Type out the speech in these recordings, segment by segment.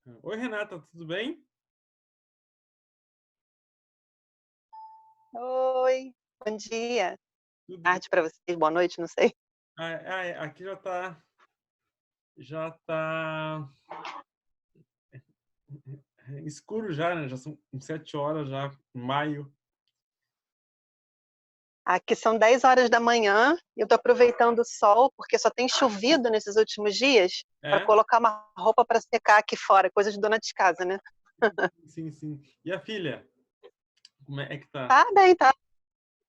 Oi, Renata, tudo bem? Oi, bom dia. Tudo. Tarde para vocês, boa noite, não sei. Aqui já tá escuro já, né? Já são 7 horas já, maio. Aqui são 10 horas da manhã e eu tô aproveitando o sol, porque só tem chovido nesses últimos dias, para É? colocar uma roupa para secar aqui fora, coisa de dona de casa, né? Sim, sim. E a filha? Como é que tá? Tá bem, tá no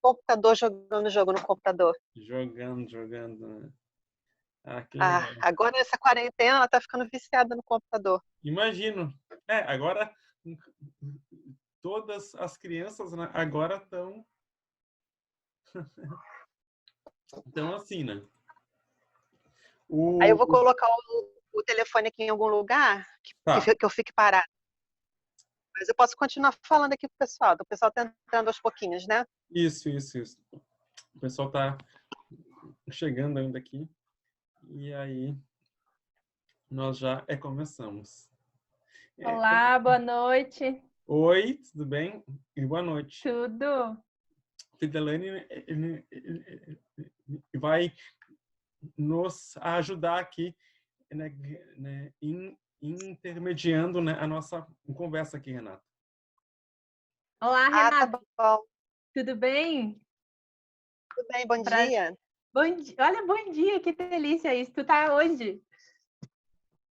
computador, jogando jogo no computador. Jogando, né? Ah, que Ah, legal. agora nessa quarentena ela tá ficando viciada no computador. Imagino. Agora todas as crianças, né, agora estão assim, né? Aí eu O, vou colocar o telefone aqui em algum lugar tá. que eu fique parada. Mas eu posso continuar falando aqui pro pessoal. O pessoal tá entrando aos pouquinhos, né? Isso. O pessoal tá chegando ainda aqui. E aí nós já começamos. É, Olá, boa noite. Oi, tudo bem? E boa noite. Tudo? Fidelane vai nos ajudar aqui, intermediando, né, a nossa conversa aqui, Renata. Olá, Ah, tá Renata. bom. Tudo bem? Tudo bem, bom Pra... dia. Olha, bom dia, que delícia isso. Tu tá onde?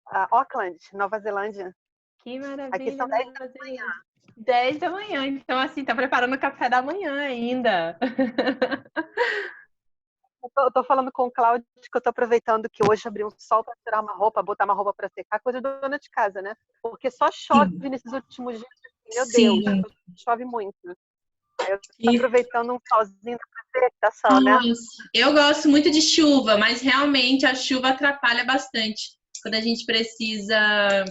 Auckland, Nova Zelândia. Que Aqui maravilha, são 10 Nova Zelândia. 10 da manhã, então assim, tá preparando o café da manhã ainda. eu tô falando com o Cláudio que eu tô aproveitando que hoje abriu um sol para tirar uma roupa, botar uma roupa para secar, coisa de dona de casa, né? Porque só chove Sim, nesses últimos dias, meu Deus, sim. chove muito. Aí eu tô E, aproveitando um solzinho da precipitação, né? nossa, eu gosto muito de chuva, mas realmente a chuva atrapalha bastante quando a gente precisa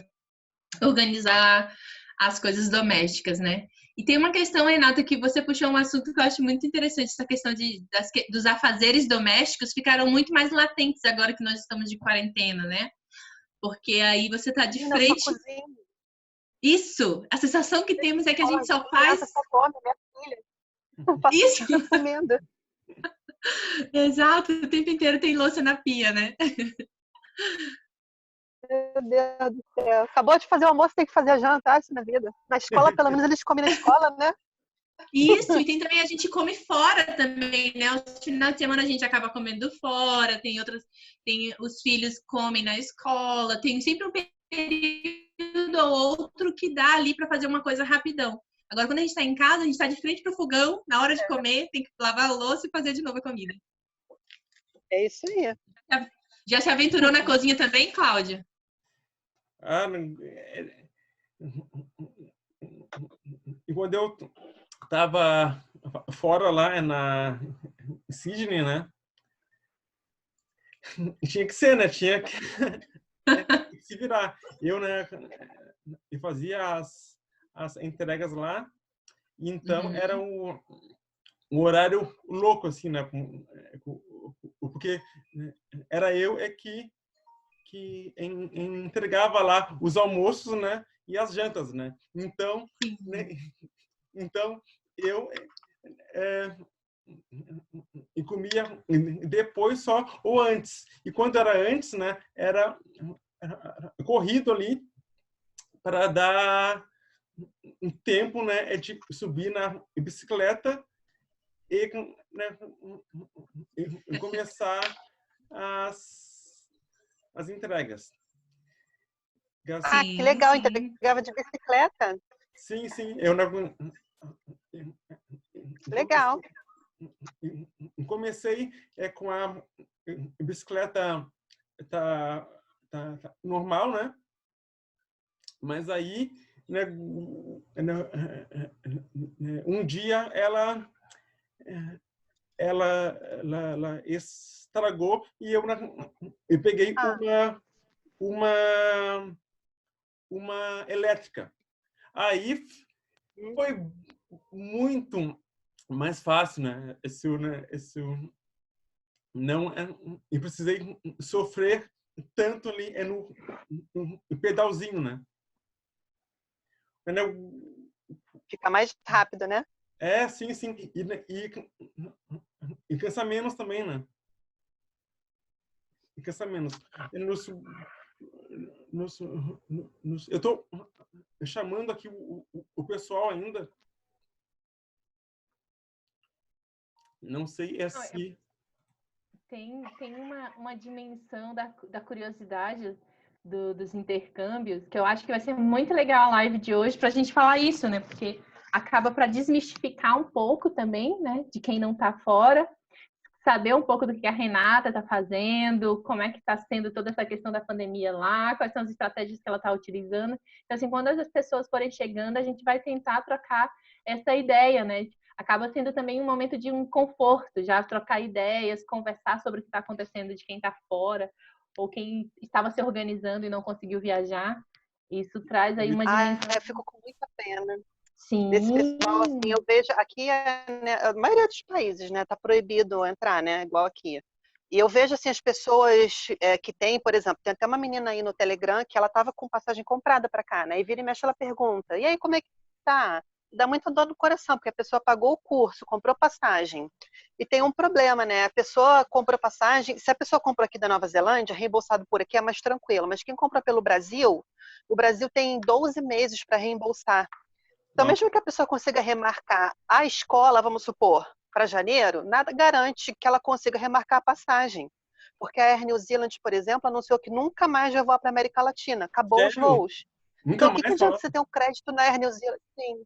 organizar as coisas domésticas, né? E tem uma questão, Renata, que você puxou um assunto que eu acho muito interessante, essa questão dos afazeres domésticos ficaram muito mais latentes agora que nós estamos de quarentena, né? Porque aí você tá de Na sua frente. cozinha, Isso, a sensação que temos é que a gente a só faz criança só come, minha filha, passa o isso. dia comendo. Exato, o tempo inteiro tem louça na pia, né? Meu Deus do céu. Acabou de fazer o almoço, tem que fazer a janta, isso na vida. Na escola, pelo menos, eles comem na escola, né? Isso, e tem também a gente come fora também, né? Os finais de semana a gente acaba comendo fora, tem os filhos comem na escola, tem sempre um período ou outro que dá ali para fazer uma coisa rapidão. Agora, quando a gente está em casa, a gente está de frente pro fogão, na hora de comer, tem que lavar a louça e fazer de novo a comida. É isso aí. Já se aventurou na cozinha também, Cláudia? E quando eu estava fora lá em Sydney, né? Tinha que ser, né? Tinha que se virar. Eu, né, eu fazia as entregas lá, então era Uhum. um horário louco, assim, né? Porque era eu que entregava lá os almoços, né? E as jantas, né? Então, né, então eu e comia depois só ou antes. E quando era antes, né? Era corrido ali para dar um tempo, né? De subir na bicicleta e, né, e começar as, as entregas. Ah, que Sim, legal. sim. Entregava de bicicleta. Sim. Eu não, Legal. comecei com a bicicleta normal, né? Mas aí, né, um dia ela estragou e eu peguei Ah, uma uma elétrica. Aí foi muito mais fácil, né? Não, eu precisei sofrer tanto ali no pedalzinho, né? Entendeu? Fica mais rápido, né? Sim. E cansa menos também, né? E cansa menos. Eu tô chamando aqui o pessoal ainda. Não sei se... Tem uma dimensão da curiosidade dos intercâmbios, que eu acho que vai ser muito legal a live de hoje para a gente falar isso, né? Porque acaba para desmistificar um pouco também, né? De quem não está fora, saber um pouco do que a Renata está fazendo, como é que está sendo toda essa questão da pandemia lá, quais são as estratégias que ela está utilizando. Então, assim, quando as pessoas forem chegando, a gente vai tentar trocar essa ideia, né? Acaba sendo também um momento de um conforto, já trocar ideias, conversar sobre o que está acontecendo de quem está fora, ou quem estava se organizando e não conseguiu viajar. Isso traz aí uma dimensão... Eu fico com muita pena. Sim. Desse pessoal, assim, eu vejo aqui, né, a maioria dos países, né, tá proibido entrar, né, igual aqui. E eu vejo, assim, as pessoas que tem, por exemplo, tem até uma menina aí no Telegram que ela tava com passagem comprada para cá, né, e vira e mexe ela pergunta, e aí, como é que tá? Dá muita dor no coração, porque a pessoa pagou o curso, comprou passagem, e tem um problema, né, a pessoa comprou passagem, se a pessoa comprou aqui da Nova Zelândia, reembolsado por aqui é mais tranquilo, mas quem compra pelo Brasil, o Brasil tem 12 meses para reembolsar. Então, mesmo que a pessoa consiga remarcar a escola, vamos supor, para janeiro, nada garante que ela consiga remarcar a passagem. Porque a Air New Zealand, por exemplo, anunciou que nunca mais vai voar para a América Latina. Acabou os voos. Então, o que adianta você ter um crédito na Air New Zealand? Sim,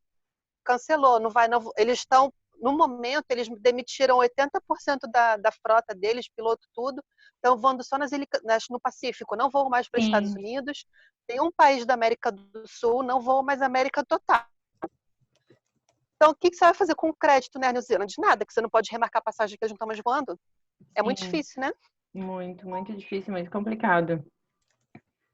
cancelou, não vai, não, eles estão, no momento, eles demitiram 80% da frota deles, piloto tudo, estão voando só no Pacífico, não voam mais para os Estados Unidos. Tem um país da América do Sul, não voa mais América total. Então, o que você vai fazer com o crédito na New Zealand? Nada, que você não pode remarcar a passagem que eles não estão mais voando. É muito difícil, né? Muito, muito difícil, muito complicado.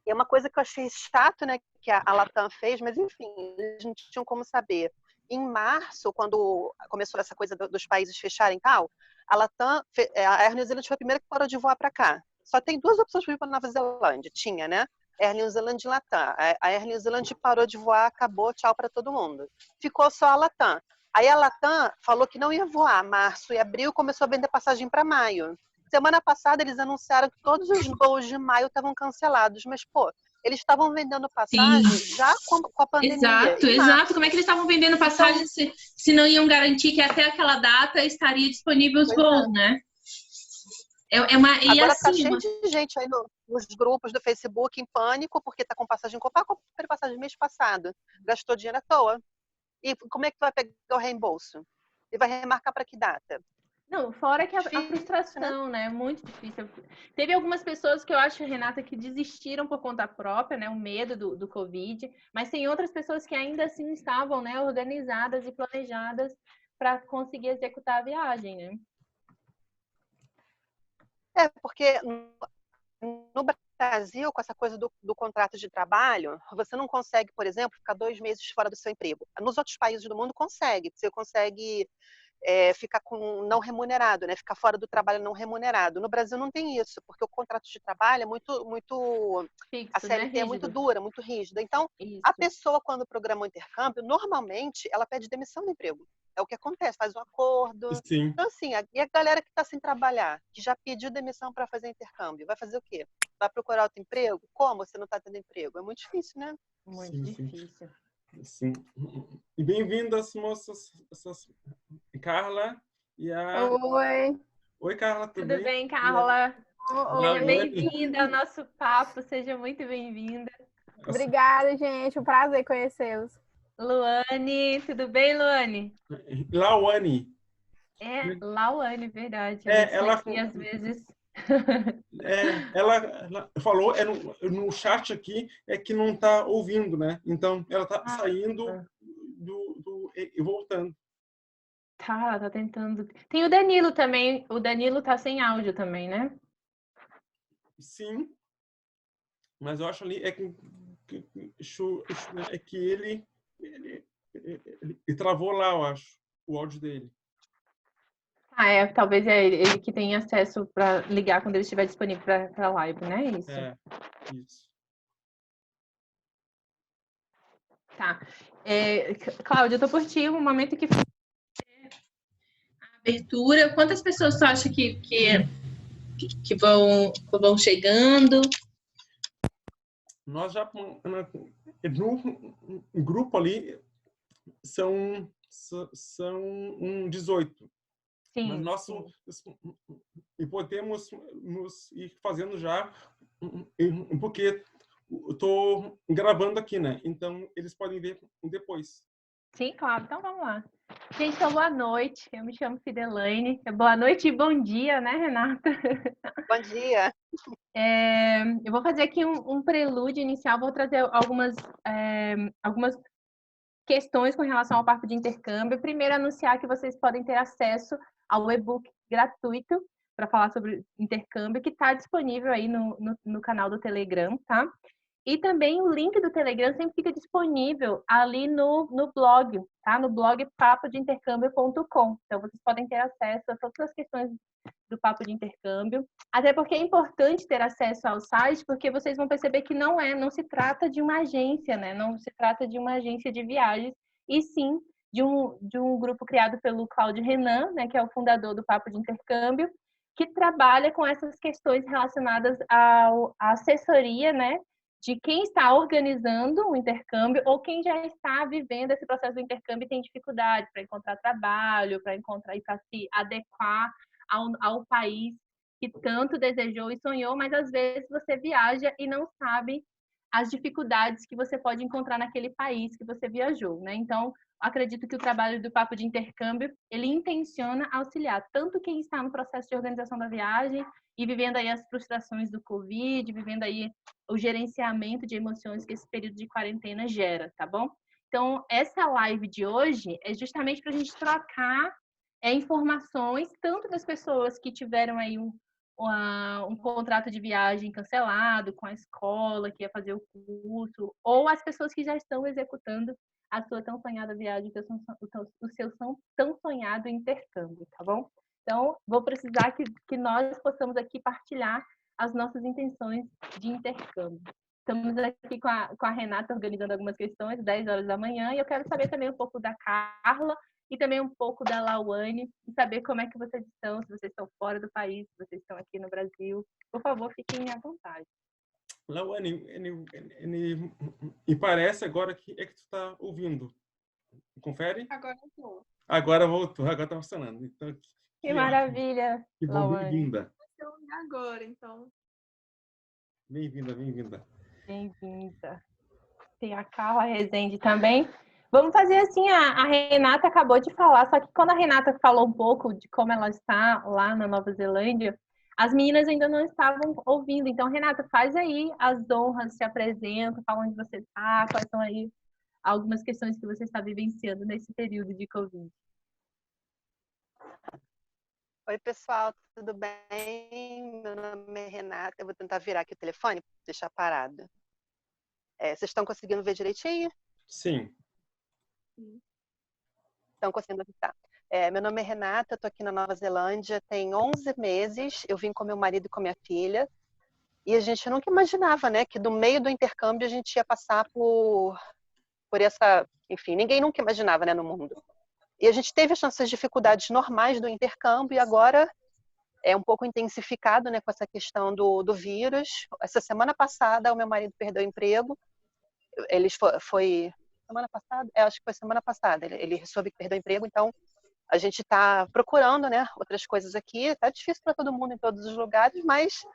E é uma coisa que eu achei chato, né, que a Latam fez, mas enfim, eles não tinham como saber. Em março, quando começou essa coisa dos países fecharem e tal, a Latam, a Air New Zealand foi a primeira que parou de voar para cá. Só tem 2 opções para ir para Nova Zelândia. Tinha, né? Air New Zealand e Latam. A Air New Zealand parou de voar, acabou, tchau para todo mundo. Ficou só a Latam. Aí a Latam falou que não ia voar março e abril, começou a vender passagem para maio. Semana passada eles anunciaram que todos os voos de maio estavam cancelados, mas pô, eles estavam vendendo passagem já com a pandemia. Exato. Como é que eles estavam vendendo passagem se não iam garantir que até aquela data estaria disponível os voos, né? Agora tá cheio de gente aí nos grupos do Facebook em pânico, porque tá com passagem comprada. Comprei passagem mês passado, gastou dinheiro à toa. E como é que vai pegar o reembolso? E vai remarcar para que data? Não, fora que a frustração, né? Muito difícil. Teve algumas pessoas que eu acho, Renata, que desistiram por conta própria, né? O medo do Covid, mas tem outras pessoas que ainda assim estavam, né, organizadas e planejadas para conseguir executar a viagem, né? Porque no Brasil, com essa coisa do contrato de trabalho, você não consegue, por exemplo, ficar 2 meses fora do seu emprego. Nos outros países do mundo consegue. Você consegue ficar com não remunerado, né? Ficar fora do trabalho não remunerado. No Brasil não tem isso, porque o contrato de trabalho é muito fixo, a CLT, né? É muito dura, muito rígida. Então, a pessoa, quando programa o intercâmbio, normalmente ela pede demissão do emprego. É o que acontece, faz um acordo. Sim. Então, assim, e a galera que está sem trabalhar, que já pediu demissão para fazer intercâmbio, vai fazer o quê? Vai procurar outro emprego? Como você não está tendo emprego? É muito difícil, né? Muito difícil. Sim. E bem-vindas, moças, Carla e a... Oi. Oi, Carla, tudo bem, Carla? Oi. Seja bem-vinda ao nosso papo, seja muito bem-vinda. Obrigada, gente, um prazer conhecê-los. Luane, tudo bem, Luane? Lauane. Lauane, verdade. Ela aqui, às vezes... ela falou no chat aqui que não está ouvindo, né? Então ela está saindo e voltando. Tá tentando. Tem o Danilo também. O Danilo tá sem áudio também, né? Sim. Mas eu acho ali que ele travou lá, eu acho, o áudio dele. Talvez é ele que tenha acesso para ligar quando ele estiver disponível para a live, né? Isso. Isso. Tá. Cláudia, eu tô por ti, um momento que abertura. Quantas pessoas tu acha que vão chegando? Nós já no grupo ali são 18. sim, Mas nós sim. e podemos nos ir fazendo já, porque eu estou gravando aqui, né? Então eles podem ver depois. Sim, claro. Então vamos lá. Gente, então boa noite. Eu me chamo Fidelaine. Boa noite e bom dia, né, Renata? Bom dia. Eu vou fazer aqui um prelúdio inicial. Vou trazer algumas questões com relação ao papo de intercâmbio. Primeiro, anunciar que vocês podem ter acesso ao e-book gratuito para falar sobre intercâmbio, que está disponível aí no canal do Telegram, tá? E também o link do Telegram sempre fica disponível ali no blog, tá? No blog papodeintercâmbio.com. Então, vocês podem ter acesso a todas as questões do papo de intercâmbio. Até porque é importante ter acesso ao site, porque vocês vão perceber que não se trata de uma agência, né? Não se trata de uma agência de viagens, e sim de um grupo criado pelo Cláudio Renan, né? Que é o fundador do Papo de Intercâmbio, que trabalha com essas questões relacionadas à assessoria, né? De quem está organizando o intercâmbio ou quem já está vivendo esse processo do intercâmbio e tem dificuldade para encontrar trabalho, para se adequar ao país que tanto desejou e sonhou, mas às vezes você viaja e não sabe as dificuldades que você pode encontrar naquele país que você viajou, né? Então, acredito que o trabalho do Papo de Intercâmbio, ele intenciona auxiliar tanto quem está no processo de organização da viagem e vivendo aí as frustrações do Covid, vivendo aí o gerenciamento de emoções que esse período de quarentena gera, tá bom? Então, essa live de hoje é justamente para a gente trocar informações, tanto das pessoas que tiveram aí um contrato de viagem cancelado com a escola, que ia fazer o curso, ou as pessoas que já estão executando a sua tão sonhada viagem, o seu tão sonhado intercâmbio, tá bom? Então, vou precisar que nós possamos aqui partilhar as nossas intenções de intercâmbio. Estamos aqui com a Renata organizando algumas questões, 10 horas da manhã, e eu quero saber também um pouco da Carla e também um pouco da Lauane, e saber como é que vocês estão, se vocês estão fora do país, se vocês estão aqui no Brasil. Por favor, fiquem à vontade. Lauane, e parece agora que é que tu está ouvindo. Confere? Agora eu tô. Agora voltou, agora está funcionando. Então, que maravilha, que bom, bem-vinda. Agora, então. Bem-vinda, bem-vinda. Bem-vinda. Tem a Carla Rezende também. Vamos fazer assim, a Renata acabou de falar, só que quando a Renata falou um pouco de como ela está lá na Nova Zelândia, as meninas ainda não estavam ouvindo. Então, Renata, faz aí as honras, se apresenta, fala onde você está, quais são aí algumas questões que você está vivenciando nesse período de Covid. Oi, pessoal, tudo bem? Meu nome é Renata. Eu vou tentar virar aqui o telefone, deixar parado. Vocês estão conseguindo ver direitinho? Sim. Estão conseguindo ver, tá. Meu nome é Renata, estou aqui na Nova Zelândia, tem 11 meses. Eu vim com meu marido e com minha filha. E a gente nunca imaginava, né, que no meio do intercâmbio a gente ia passar por essa... Enfim, ninguém nunca imaginava, né, no mundo. E a gente teve as nossas dificuldades normais do intercâmbio e agora é um pouco intensificado, né, com essa questão do vírus. Essa semana passada o meu marido perdeu o emprego. Ele foi semana passada? Acho que foi semana passada. Ele soube que perdeu o emprego, então a gente está procurando, né, outras coisas aqui. Está difícil para todo mundo em todos os lugares, mas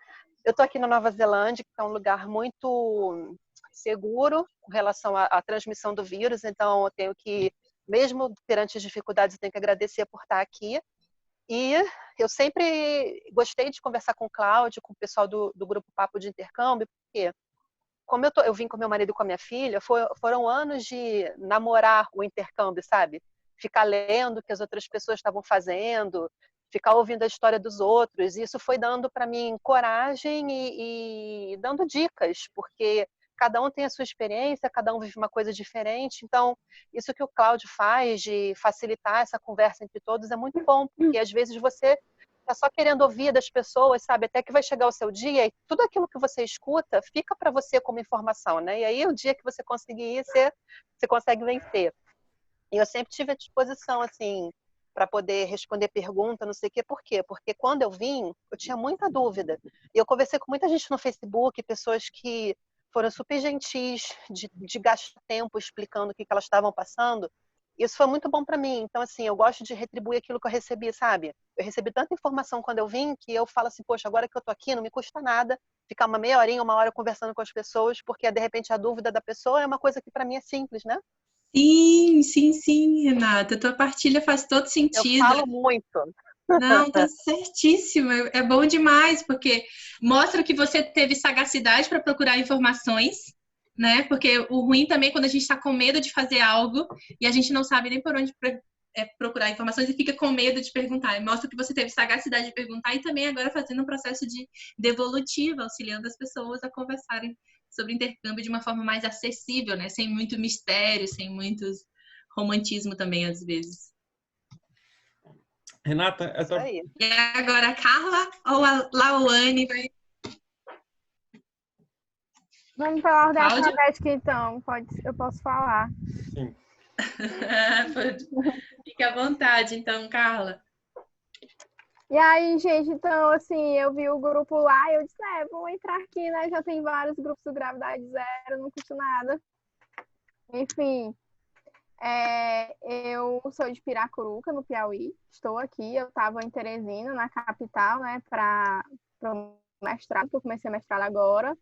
eu estou aqui na Nova Zelândia, que é um lugar muito seguro com relação à transmissão do vírus, então eu tenho que, mesmo perante as dificuldades, eu tenho que agradecer por estar aqui. E eu sempre gostei de conversar com o Cláudio, com o pessoal do grupo Papo de Intercâmbio, porque como eu vim com meu marido e com a minha filha, foram anos de namorar o intercâmbio, sabe? Ficar lendo o que as outras pessoas estavam fazendo, ficar ouvindo a história dos outros. E isso foi dando para mim coragem e dando dicas, porque cada um tem a sua experiência, cada um vive uma coisa diferente. Então, isso que o Cláudio faz de facilitar essa conversa entre todos é muito bom, porque às vezes você tá só querendo ouvir das pessoas, sabe? Até que vai chegar o seu dia e tudo aquilo que você escuta fica para você como informação, né? E aí o dia que você conseguir ir, você consegue vencer. E eu sempre tive à disposição, assim, para poder responder pergunta, não sei o quê. Por quê? Porque quando eu vim, eu tinha muita dúvida. E eu conversei com muita gente no Facebook, pessoas que foram super gentis de gastar tempo explicando o que elas estavam passando. Isso foi muito bom para mim. Então, assim, eu gosto de retribuir aquilo que eu recebi, sabe? Eu recebi tanta informação quando eu vim que eu falo assim, poxa, agora que eu tô aqui, não me custa nada ficar uma meia horinha, uma hora conversando com as pessoas, porque de repente a dúvida da pessoa é uma coisa que para mim é simples, né? Sim, sim, sim, Renata. Tua partilha faz todo Eu sentido. falo muito. Não, tá certíssimo. É bom demais, porque mostra que você teve sagacidade para procurar informações, né? Porque o ruim também é quando a gente está com medo de fazer algo e a gente não sabe nem por onde procurar informações e fica com medo de perguntar. Mostra que você teve sagacidade de perguntar e também agora fazendo um processo de devolutiva, auxiliando as pessoas a conversarem sobre intercâmbio de uma forma mais acessível, né? Sem muito mistério, sem muitos romantismo também, às vezes. Renata, Isso aí. E agora a Carla ou a Lauane vai... Vamos pela ordem Cláudia? alfabética, então. Eu posso falar. sim. Fique à vontade, então, Carla. E aí, gente, então, assim, eu vi o grupo lá e eu disse, vamos entrar aqui, né? Já tem vários grupos do Gravidade Zero, não custa nada. Enfim, eu sou de Piracuruca, no Piauí. Estou aqui, eu estava em Teresina, na capital, né, para o mestrado, que eu comecei a mestrado agora.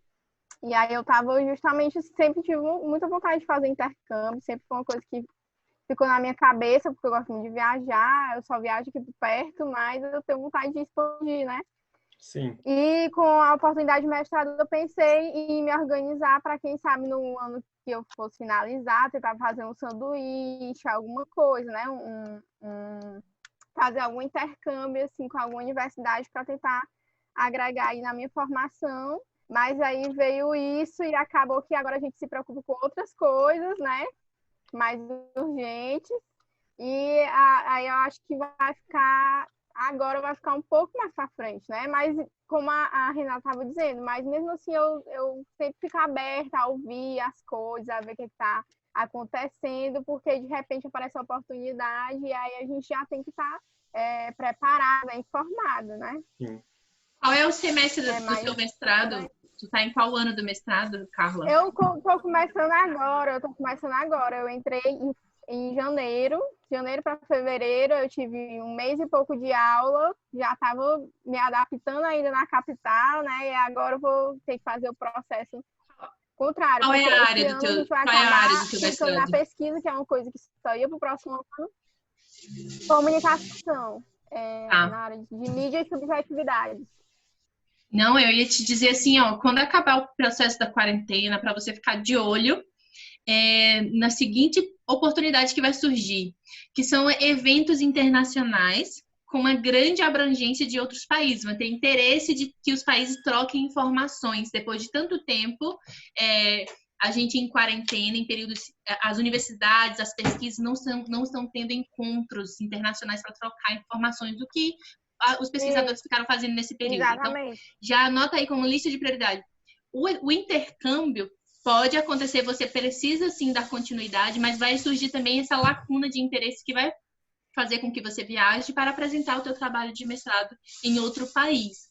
E aí eu estava justamente, sempre tive muita vontade de fazer intercâmbio, sempre foi uma coisa que ficou na minha cabeça, porque eu gosto muito de viajar, eu só viajo aqui por perto, mas eu tenho vontade de expandir, né? Sim. E com a oportunidade de mestrado, eu pensei em me organizar para, quem sabe, no ano que eu fosse finalizar, tentar fazer um sanduíche, alguma coisa, né? Fazer algum intercâmbio, assim, com alguma universidade para tentar agregar aí na minha formação. Mas aí veio isso e acabou que agora a gente se preocupa com outras coisas, né? Mais urgentes. E aí eu acho que agora vai ficar um pouco mais para frente, né? Mas como a Renata estava dizendo, mas mesmo assim eu sempre fico aberta a ouvir as coisas, a ver o que está acontecendo, porque de repente aparece uma oportunidade e aí a gente já tem que estar preparada, informada, né? Sim. Qual é o semestre do seu mestrado? Tu tá em qual ano do mestrado, Carla? Eu estou começando agora. Eu entrei em janeiro para fevereiro, eu tive um mês e pouco de aula, já estava me adaptando ainda na capital, né? E agora eu vou ter que fazer o processo contrário. Qual é porque a esse área ano a gente vai qual é a acabar área do teu ficando na mestrado? pesquisa, que é uma coisa que só ia para o próximo ano. Comunicação, na área de mídia e subjetividade. Não, eu ia te dizer assim, ó, quando acabar o processo da quarentena, para você ficar de olho na seguinte oportunidade que vai surgir, que são eventos internacionais com uma grande abrangência de outros países. Vai ter interesse de que os países troquem informações. Depois de tanto tempo, a gente em quarentena, em períodos... As universidades, as pesquisas não estão tendo encontros internacionais para trocar informações do que os pesquisadores ficaram fazendo nesse período. Exatamente. Então, já anota aí como lista de prioridade. O intercâmbio pode acontecer, você precisa sim dar continuidade, mas vai surgir também essa lacuna de interesse que vai fazer com que você viaje para apresentar o teu trabalho de mestrado em outro país.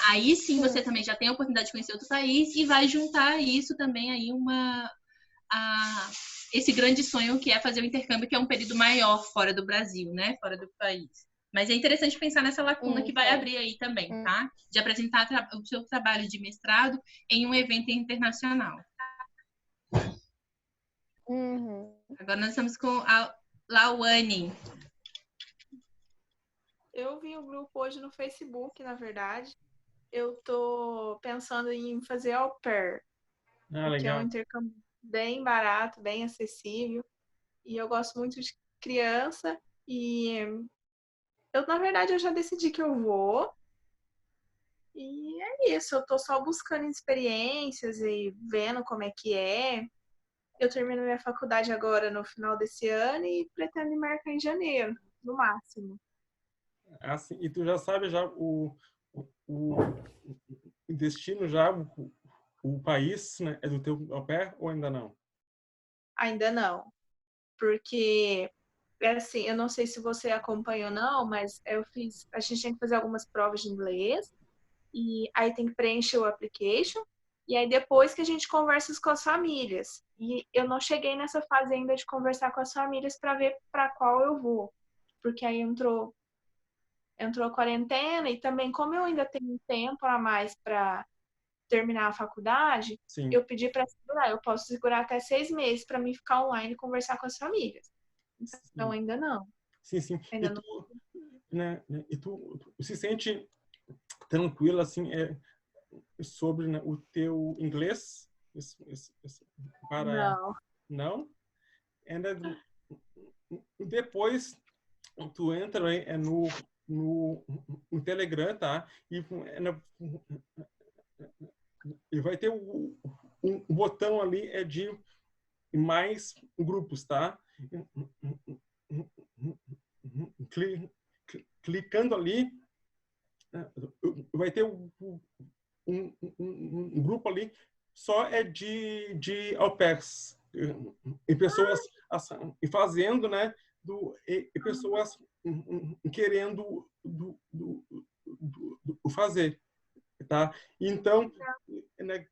Aí sim você também já tem a oportunidade de conhecer outro país e vai juntar isso também aí esse grande sonho que é fazer o intercâmbio, que é um período maior fora do Brasil, né? Fora do país. Mas é interessante pensar nessa lacuna que vai abrir aí também, tá? De apresentar o seu trabalho de mestrado em um evento internacional. Agora nós estamos com a Lauane. Eu vi o grupo hoje no Facebook, na verdade. Eu tô pensando em fazer au pair. Que é um intercâmbio bem barato, bem acessível. E eu gosto muito de criança. E na verdade, eu já decidi que eu vou. E é isso, eu tô só buscando experiências e vendo como é que é. Eu termino minha faculdade agora no final desse ano e pretendo me marcar em janeiro, no máximo. assim, e tu já sabe já o destino já, o país, né, é do teu au pair ou ainda não? Ainda não, porque é assim, eu não sei se você acompanhou ou não, mas a gente tem que fazer algumas provas de inglês e aí tem que preencher o application e aí depois que a gente conversa com as famílias. E eu não cheguei nessa fase ainda de conversar com as famílias para ver para qual eu vou, porque aí entrou a quarentena e também como eu ainda tenho tempo a mais para terminar a faculdade, Sim. eu pedi para segurar. Eu posso segurar até 6 meses para mim ficar online e conversar com as famílias. Então, ainda não. Sim. Ainda E não. tu, né, e tu se sente tranquila, assim, sobre, né, o teu inglês? Para... Não. Não? Depois, tu entra no Telegram, tá? E vai ter um botão ali de mais grupos, tá? Clicando ali, vai ter um grupo ali só de au pairs e pessoas e fazendo, né? E pessoas querendo fazer, tá? Então, né,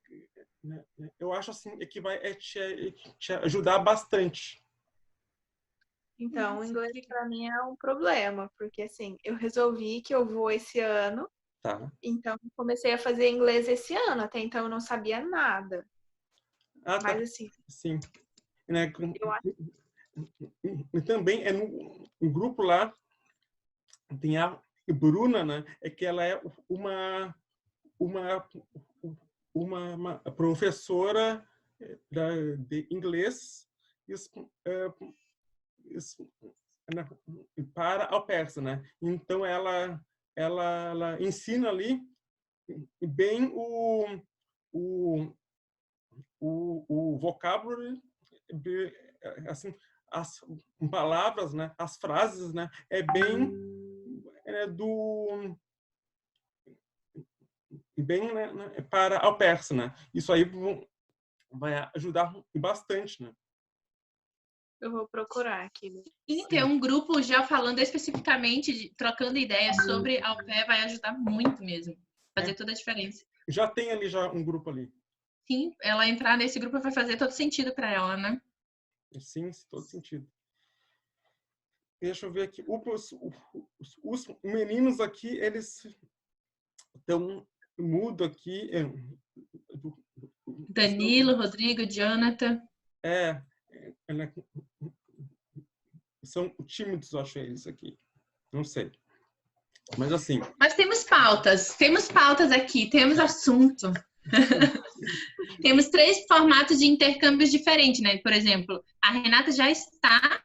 eu acho assim que vai te ajudar bastante. Então, o inglês para mim é um problema, porque assim, eu resolvi que eu vou esse ano, tá? Então comecei a fazer inglês esse ano, até então eu não sabia nada. Tá. Mas assim, sim, né? Eu acho... E também é no grupo lá tem a Bruna, né? É que ela é uma professora de inglês né, para au pairs, né? Então ela ensina ali bem o vocábulo, assim, as palavras, né? As frases, né? É bem bem, né, para au pairs, né? Isso aí vai ajudar bastante, né? Eu vou procurar aqui. E ter um grupo já falando especificamente, trocando ideias sobre au pair vai ajudar muito mesmo. Fazer toda a diferença. Já tem ali já um grupo ali. Sim, ela entrar nesse grupo vai fazer todo sentido para ela, né? Sim, todo sentido. Deixa eu ver aqui. Os meninos aqui, eles estão mudo aqui. Danilo, Rodrigo, Jonathan. São tímidos, eu acho eles aqui. Não sei. Mas assim. Mas temos pautas aqui, temos assunto. Temos 3 formatos de intercâmbios diferentes, né? Por exemplo, a Renata já está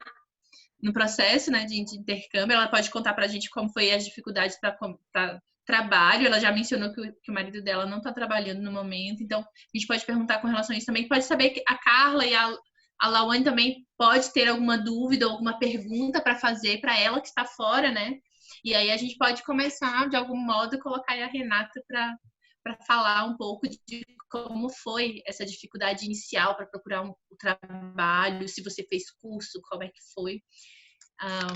no processo, né, de intercâmbio. Ela pode contar para a gente como foi as dificuldades para trabalho. Ela já mencionou que o marido dela não está trabalhando no momento, então a gente pode perguntar com relação a isso também. Pode saber que a Carla e a Lawane também pode ter alguma dúvida ou alguma pergunta para fazer para ela que está fora, né? E aí a gente pode começar, de algum modo, colocar a Renata para falar um pouco de como foi essa dificuldade inicial para procurar um trabalho, se você fez curso, como é que foi.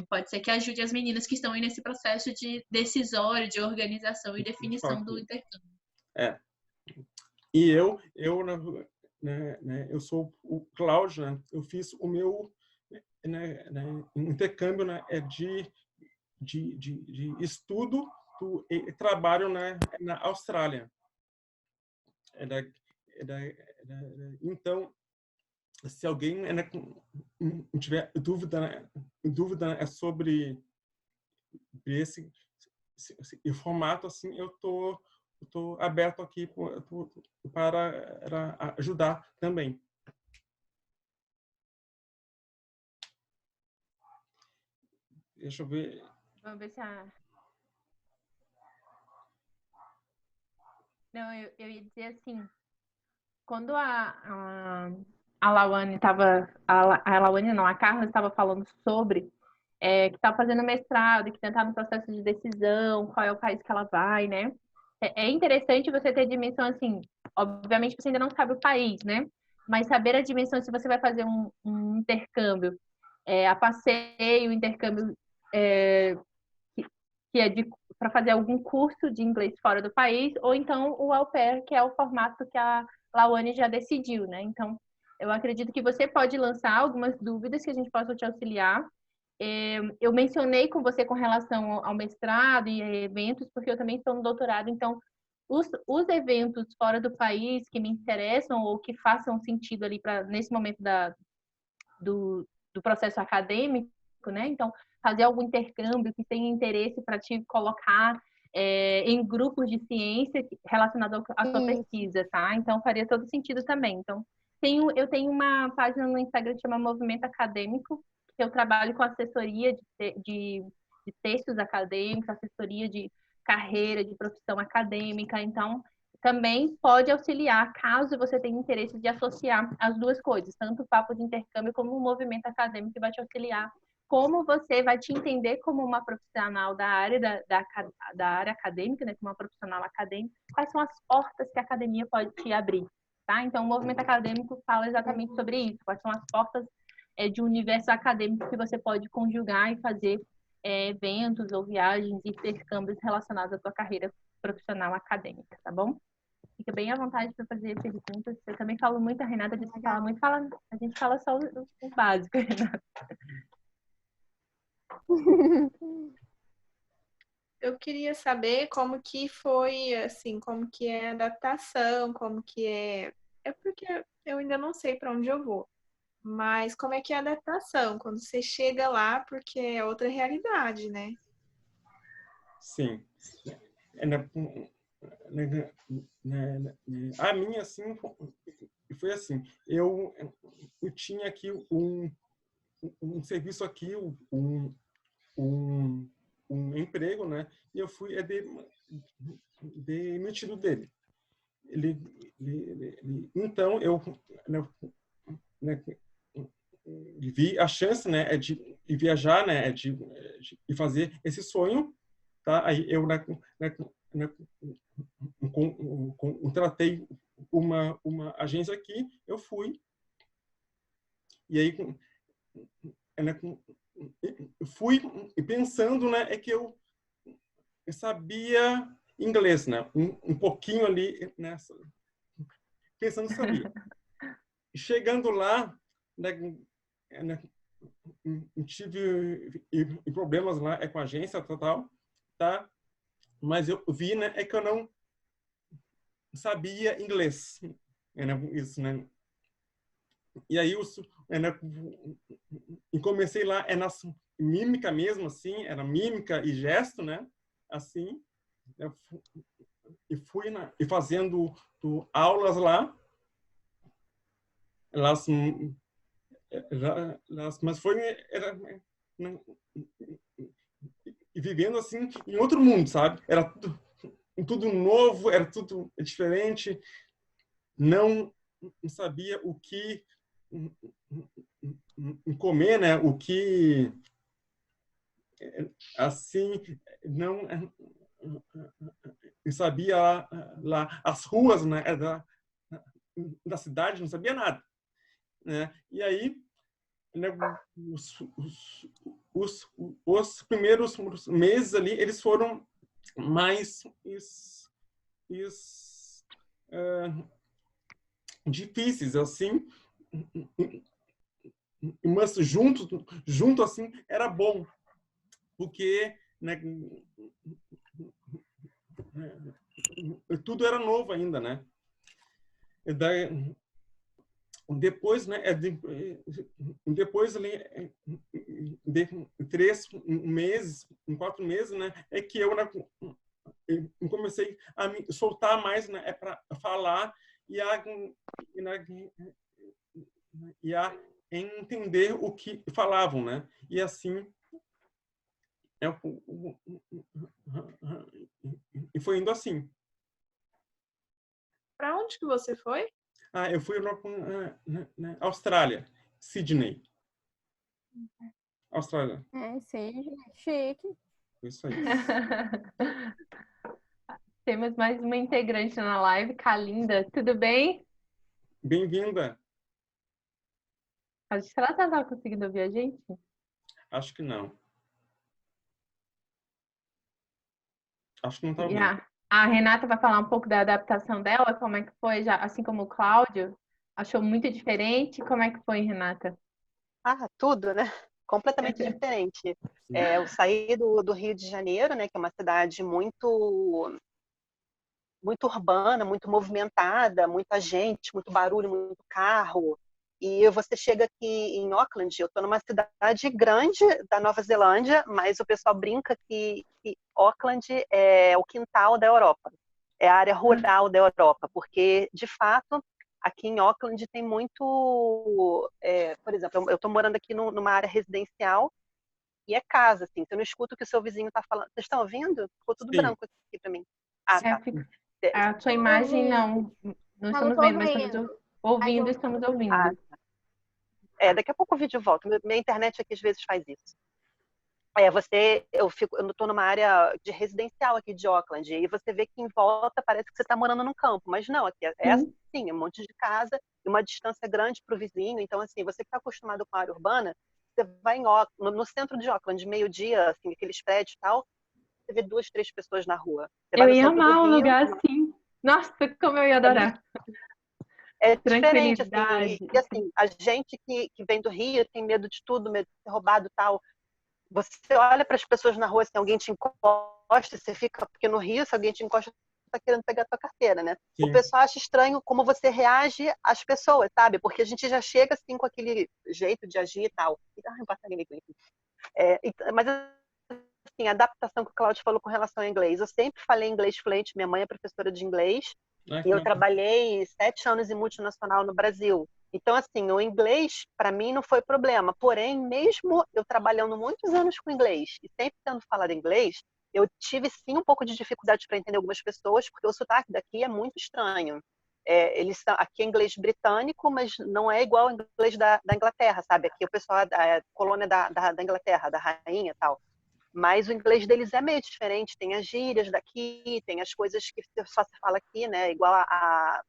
Pode ser que ajude as meninas que estão aí nesse processo de decisório, de organização e definição do intercâmbio. E eu sou o Cláudio, né? Eu fiz o meu intercâmbio, né, de estudo e trabalho na Austrália. Então, se alguém tiver dúvida sobre esse formato, assim, eu tô aberto aqui para ajudar também. Deixa eu ver. Vamos ver se a... Não, eu ia dizer assim, quando a Lawane estava... A Lawane não, a Carla estava falando sobre que está fazendo mestrado, que está no processo de decisão, qual é o país que ela vai, né? É interessante você ter dimensão, assim, obviamente você ainda não sabe o país, né? Mas saber a dimensão se você vai fazer um intercâmbio a passeio, intercâmbio que é para fazer algum curso de inglês fora do país, ou então o au pair, que é o formato que a Lauane já decidiu, né? Então, eu acredito que você pode lançar algumas dúvidas que a gente possa te auxiliar. Eu mencionei com você com relação ao mestrado e eventos, porque eu também estou no doutorado, então os eventos fora do país que me interessam ou que façam sentido ali nesse momento do processo acadêmico, né? Então, fazer algum intercâmbio que tenha interesse para te colocar em grupos de ciência relacionados à sua pesquisa, tá? Então, faria todo sentido também. Então, eu tenho uma página no Instagram que chama Movimento Acadêmico, que eu trabalho com assessoria de textos acadêmicos, assessoria de carreira, de profissão acadêmica. Então, também pode auxiliar, caso você tenha interesse de associar as duas coisas, tanto o papo de intercâmbio como o movimento acadêmico, que vai te auxiliar. Como você vai te entender como uma profissional da área da área acadêmica, né, como uma profissional acadêmica, quais são as portas que a academia pode te abrir, tá? Então, o movimento acadêmico fala exatamente sobre isso, quais são as portas de um universo acadêmico que você pode conjugar e fazer eventos ou viagens e intercâmbios relacionados à sua carreira profissional acadêmica, tá bom? Fica bem à vontade para fazer perguntas. Eu também falo muito, a Renata disse que fala muito, a gente fala só o básico, Renata. Eu queria saber como que foi, assim, como que é a adaptação, como que é... É porque eu ainda não sei para onde eu vou. Mas como é que é a adaptação quando você chega lá, porque é outra realidade, né? Sim. A minha, assim, foi assim. Eu tinha aqui um serviço aqui, um emprego, né? E eu fui demitido dele. Então, eu vi a chance, né, de viajar, né, de fazer esse sonho, tá? Aí eu contratei uma agência aqui, eu fui, e aí fui pensando, né, que eu sabia inglês, né, um pouquinho ali, né, pensando que sabia. Chegando lá, né, tive problemas lá com a agência total, tá? Mas eu vi, né, que eu não sabia inglês, isso, né? E aí eu comecei lá na mímica mesmo, assim, era mímica e gesto, né? Assim, e fui fazendo aulas lá, mas foi vivendo assim em outro mundo, sabe? Era tudo novo, era tudo diferente. Não sabia o que comer, né? O que assim não sabia lá as ruas, né? Da cidade, não sabia nada, né? E aí, né, os primeiros meses ali, eles foram mais difíceis, assim, mas junto assim, era bom, porque, né, tudo era novo ainda, né? Depois, né, depois ali, de 4 meses, né, é que eu comecei a me soltar mais, né, para falar e a entender o que falavam, né? E assim e foi indo assim. Para onde que você foi? Eu fui na Austrália, Sydney. Austrália. Sim, chique. Isso aí. Temos mais uma integrante na live, Kalinda. Tudo bem? Bem-vinda. Acho que ela tá conseguindo ouvir a gente. Acho que não. Acho que não tá ouvindo. Yeah. A Renata vai falar um pouco da adaptação dela, como é que foi, já, assim como o Cláudio. Achou muito diferente? Como é que foi, Renata? Tudo, né? Completamente diferente. Eu saí do Rio de Janeiro, né, que é uma cidade muito urbana, muito movimentada, muita gente, muito barulho, muito carro. E você chega aqui em Auckland, eu estou numa cidade grande da Nova Zelândia, mas o pessoal brinca que Auckland é o quintal da Europa, é a área rural da Europa, porque, de fato, aqui em Auckland tem muito... por exemplo, eu estou morando aqui numa área residencial e é casa, assim, você não escuta o que o seu vizinho está falando. Vocês estão ouvindo? Ficou tudo branco aqui para mim. Tá. A sua imagem não estamos vendo, mas estamos ouvindo, estamos ouvindo. Daqui a pouco o vídeo volta. Minha internet aqui às vezes faz isso. Eu estou numa área de residencial aqui de Auckland, e você vê que em volta parece que você está morando num campo, mas não, aqui é assim, é um monte de casa e uma distância grande para o vizinho. Então, assim, você que está acostumado com a área urbana, você vai no centro de Auckland, meio-dia, assim, aqueles prédios e tal, você vê 2, 3 pessoas na rua. Você eu ia amar um lugar assim. Nossa, como eu ia adorar. É diferente, assim, e assim, a gente que vem do Rio tem medo de tudo, medo de ser roubado e tal. Você olha para as pessoas na rua, se alguém te encosta, você fica... Porque no Rio, se alguém te encosta, tá querendo pegar a tua carteira, né? Sim. O pessoal acha estranho como você reage às pessoas, sabe? Porque a gente já chega, assim, com aquele jeito de agir e tal. Ai, um passarinho aqui. Mas, assim, a adaptação que o Cláudio falou com relação ao inglês. Eu sempre falei inglês fluente, minha mãe é professora de inglês, e eu trabalhei 7 anos em multinacional no Brasil. Então, assim, o inglês, para mim, não foi problema. Porém, mesmo eu trabalhando muitos anos com inglês e sempre tendo falado inglês, eu tive, sim, um pouco de dificuldade para entender algumas pessoas, porque o sotaque daqui é muito estranho. Aqui é inglês britânico, mas não é igual ao inglês da Inglaterra, sabe? Aqui o pessoal é colônia da Inglaterra, da rainha e tal. Mas o inglês deles é meio diferente, tem as gírias daqui, tem as coisas que só se fala aqui, né? Igual a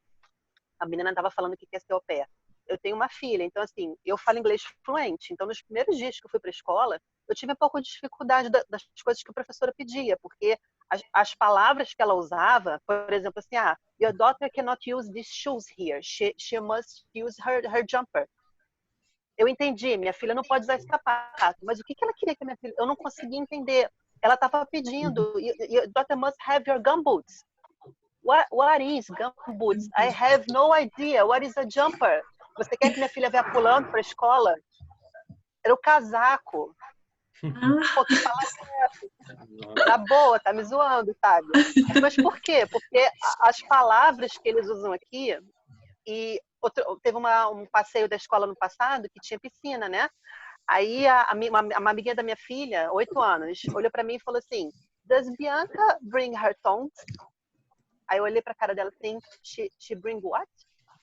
menina estava falando que quer ser au pair. Eu tenho uma filha, então assim, eu falo inglês fluente. Então, nos primeiros dias que eu fui para a escola, eu tive um pouco de dificuldade das coisas que a professora pedia, porque as palavras que ela usava, por exemplo, assim, your daughter cannot use these shoes here. She must use her jumper. Eu entendi, minha filha não pode usar esse sapato, mas o que ela queria que a minha filha... Eu não conseguia entender. Ela estava pedindo, your daughter must have your gumboots. What is gumboots? I have no idea. What is a jumper? Você quer que minha filha vá pulando para a escola? Era o casaco. Pô, que fala certo. Tá boa, tá me zoando, sabe? Mas por quê? Porque as palavras que eles usam aqui... Teve um passeio da escola no passado que tinha piscina, né? Aí uma amiguinha da minha filha, 8 anos, olhou para mim e falou assim: Does Bianca bring her tongs? Aí eu olhei para a cara dela assim: She bring what?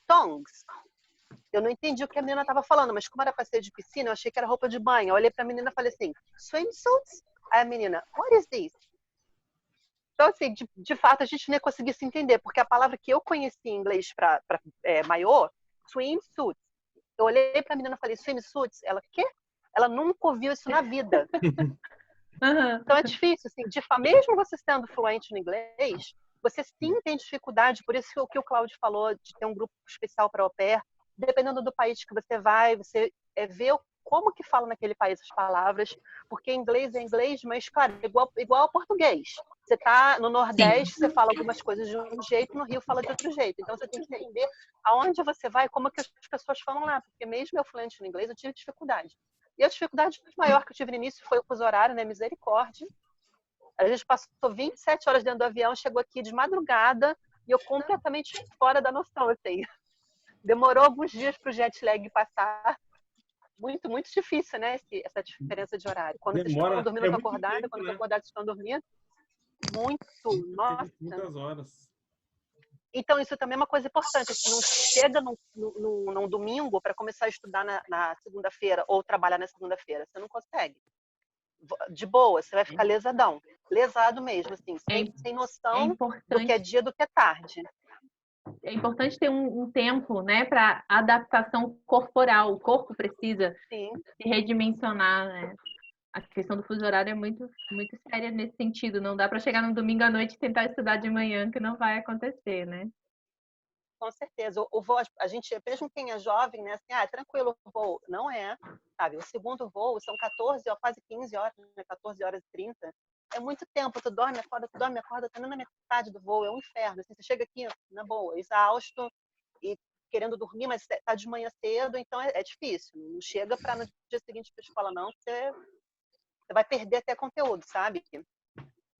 Tongs. Eu não entendi o que a menina estava falando, mas como era passeio de piscina, eu achei que era roupa de banho. Eu olhei para a menina e falei assim: Swimsuits? Aí a menina: What is this? Então, assim, de fato, a gente nem conseguia se entender, porque a palavra que eu conheci em inglês para maiô, swimsuits. Eu olhei para a menina e falei, swimsuits? Ela, quê? Ela nunca ouviu isso na vida. Então, é difícil, assim, mesmo você sendo fluente no inglês, você sim tem dificuldade, por isso que o Cláudio falou de ter um grupo especial para au pair. Dependendo do país que você vai, você vê como que fala naquele país as palavras, porque inglês é inglês, mas, claro, igual ao português. Você está no Nordeste, você fala algumas coisas de um jeito, no Rio fala de outro jeito. Então, você tem que entender aonde você vai, como que as pessoas falam lá, porque mesmo eu fluente no inglês, eu tive dificuldade. E a dificuldade maior que eu tive no início foi o fuso horário, né? Misericórdia. A gente passou 27 horas dentro do avião, chegou aqui de madrugada, e eu completamente fora da noção, assim. Demorou alguns dias para o jet lag passar. Muito, muito difícil, né? Essa diferença de horário. Quando vocês estão dormindo, eu estou acordada. Quando eu estou acordada, vocês estão dormindo. Muito. Nossa. Muitas horas. Então, isso também é uma coisa importante. Você não chega num domingo para começar a estudar na segunda-feira ou trabalhar na segunda-feira. Você não consegue. De boa, você vai ficar lesadão. Lesado mesmo, assim, sem noção do que é dia do que é tarde. É importante ter um tempo, né, para adaptação corporal. O corpo precisa se redimensionar, né? A questão do fuso horário é muito, muito séria nesse sentido. Não dá para chegar no domingo à noite e tentar estudar de manhã, que não vai acontecer, né? Com certeza. O voo, a gente, mesmo quem é jovem, né? Assim, tranquilo o voo. Não é, sabe? O segundo voo são 14, quase 15 horas, né? 14 horas e 30. É muito tempo. Tu dorme, acorda, tá na metade do voo. É um inferno. Assim, você chega aqui, na boa, exausto e querendo dormir, mas tá de manhã cedo, então é difícil. Não chega para no dia seguinte para a escola, não, que você vai perder até conteúdo, sabe?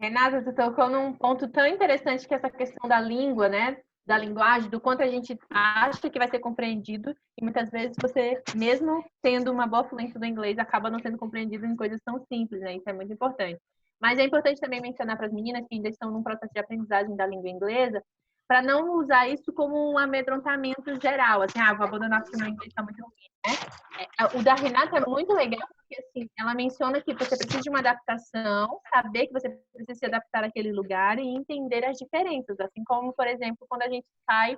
Renata, tu tocou num ponto tão interessante que é essa questão da língua, né? Da linguagem, do quanto a gente acha que vai ser compreendido e muitas vezes você, mesmo tendo uma boa fluência do inglês, acaba não sendo compreendido em coisas tão simples, né? Isso é muito importante. Mas é importante também mencionar para as meninas que ainda estão num processo de aprendizagem da língua inglesa, para não usar isso como um amedrontamento geral, assim, vou abandonar porque meu inglês está muito ruim, né? O da Renata é muito legal, porque assim, ela menciona que você precisa de uma adaptação, saber que você precisa se adaptar àquele lugar e entender as diferenças, assim como, por exemplo, quando a gente sai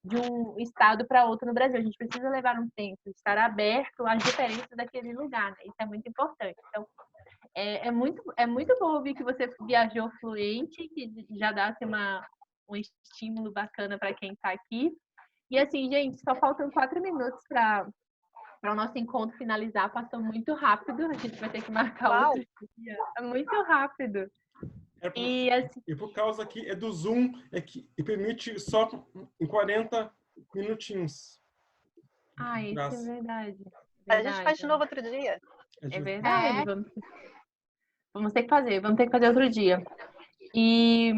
de um estado para outro no Brasil, a gente precisa levar um tempo, estar aberto às diferenças daquele lugar, né? Isso é muito importante. Então, é muito bom ouvir que você viajou fluente, que já dá assim, um estímulo bacana para quem está aqui. E assim, gente, só faltam 4 minutos para o nosso encontro finalizar. Passou muito rápido, a gente vai ter que marcar outro dia. É muito rápido. E por causa que é do Zoom, e permite só em 40 minutinhos. Isso é verdade. A gente faz de novo outro dia. É verdade. Vamos ter que fazer outro dia. E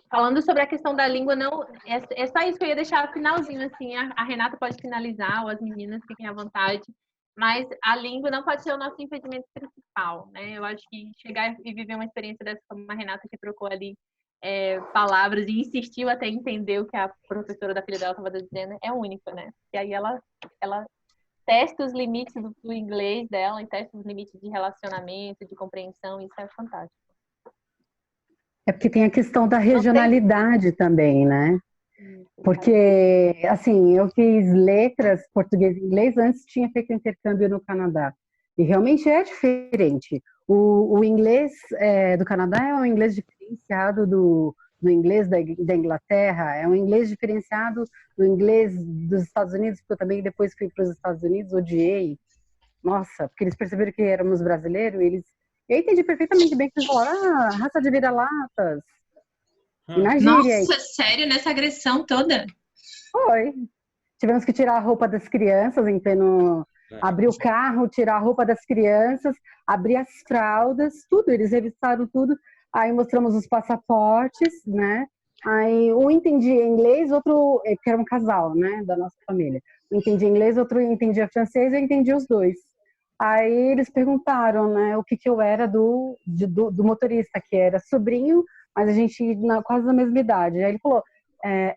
falando sobre a questão da língua, não é só isso que eu ia deixar finalzinho, assim, a Renata pode finalizar, ou as meninas fiquem à vontade, mas a língua não pode ser o nosso impedimento principal, né? Eu acho que chegar e viver uma experiência dessa como a Renata, que trocou ali palavras e insistiu até entender o que a professora da filha dela estava dizendo, é única, né? E aí ela testa os limites do inglês dela e testa os limites de relacionamento, de compreensão, isso é fantástico. É porque tem a questão da regionalidade também, né? Porque, assim, eu fiz letras, português e inglês, antes tinha feito intercâmbio no Canadá. E realmente é diferente. O inglês do Canadá é um inglês diferenciado do inglês da Inglaterra, é um inglês diferenciado do inglês dos Estados Unidos, porque eu também depois fui para os Estados Unidos, odiei. Nossa, porque eles perceberam que éramos brasileiros, eu entendi perfeitamente bem que eles falaram, raça de vira-latas. E na gíria. Nossa, sério? Nessa agressão toda? Foi. Tivemos que tirar a roupa das crianças, abrir o carro, tirar a roupa das crianças, abrir as fraldas, tudo. Eles revistaram tudo. Aí mostramos os passaportes, né? Aí um entendia inglês, outro, que era um casal, né? Da nossa família. Um entendia inglês, outro entendia francês, eu entendia os dois. Aí eles perguntaram, né, o que eu era do motorista, que era sobrinho, mas a gente quase da mesma idade. Aí ele falou,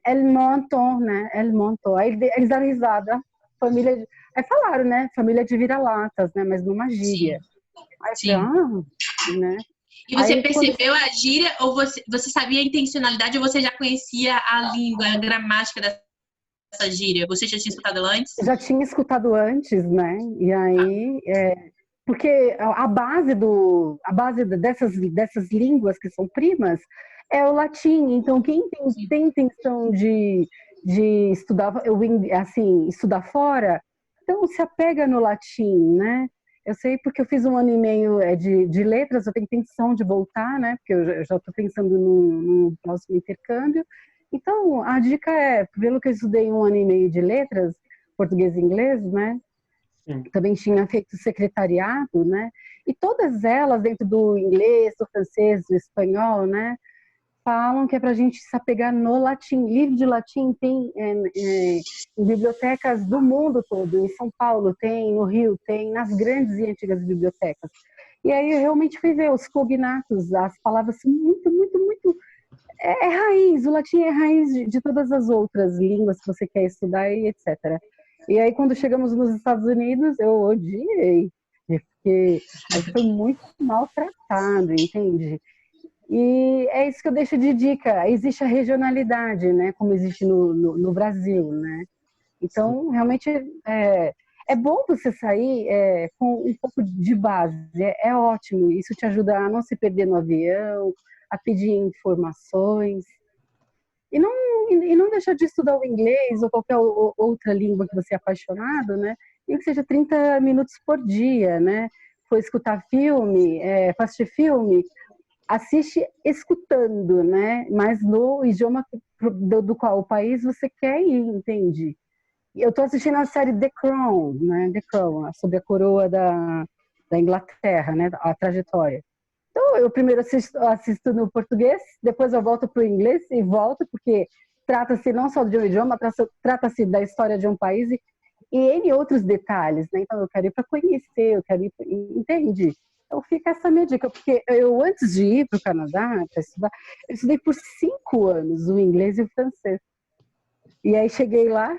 El Monton, né, El Monton. Aí eles deram risada, família. Aí falaram, né, família de vira-latas, né, mas numa gíria. Aí eu falei, né. E você percebeu a gíria ou você sabia a intencionalidade ou você já conhecia a língua, a gramática dessa gíria? Você já tinha escutado ela antes? Já tinha escutado antes, né? E aí, porque a base dessas línguas que são primas é o latim. Então, quem tem intenção de estudar, assim, estudar fora, então se apega no latim, né? Eu sei porque eu fiz 1 ano e meio de letras, eu tenho intenção de voltar, né? Porque eu já estou pensando no próximo intercâmbio. Então, a dica é, pelo que eu estudei 1 ano e meio de letras, português e inglês, né? Sim. Também tinha feito secretariado, né? E todas elas, dentro do inglês, do francês, do espanhol, né? Falam que é para a gente se apegar no latim. Livro de latim tem em bibliotecas do mundo todo. Em São Paulo tem, no Rio tem, nas grandes e antigas bibliotecas. E aí eu realmente fui ver os cognatos, as palavras são muito, muito, muito é raiz, o latim é raiz de todas as outras línguas que você quer estudar e etc. E aí, quando chegamos nos Estados Unidos, eu odiei, porque a gente foi muito maltratado, entende? E é isso que eu deixo de dica. Existe a regionalidade, né? Como existe no Brasil, né? Então, realmente, é bom você sair com um pouco de base. É ótimo. Isso te ajuda a não se perder no avião, a pedir informações. E não deixar de estudar o inglês ou qualquer outra língua que você é apaixonado, né? Nem que seja 30 minutos por dia, né? For escutar filme, for assistir filme, assiste escutando, né? Mas no idioma do qual o país você quer ir, entende? Eu estou assistindo a série The Crown, né? The Crown, sobre a coroa da Inglaterra, né? A trajetória. Então, eu primeiro assisto no português, depois eu volto para o inglês e volto, porque trata-se não só de um idioma, trata-se da história de um país e N outros detalhes, né? Então, eu quero ir para conhecer, eu quero ir, entende? Então, fica essa minha dica, porque eu, antes de ir para o Canadá, para estudar, eu estudei por 5 anos o inglês e o francês. E aí cheguei lá,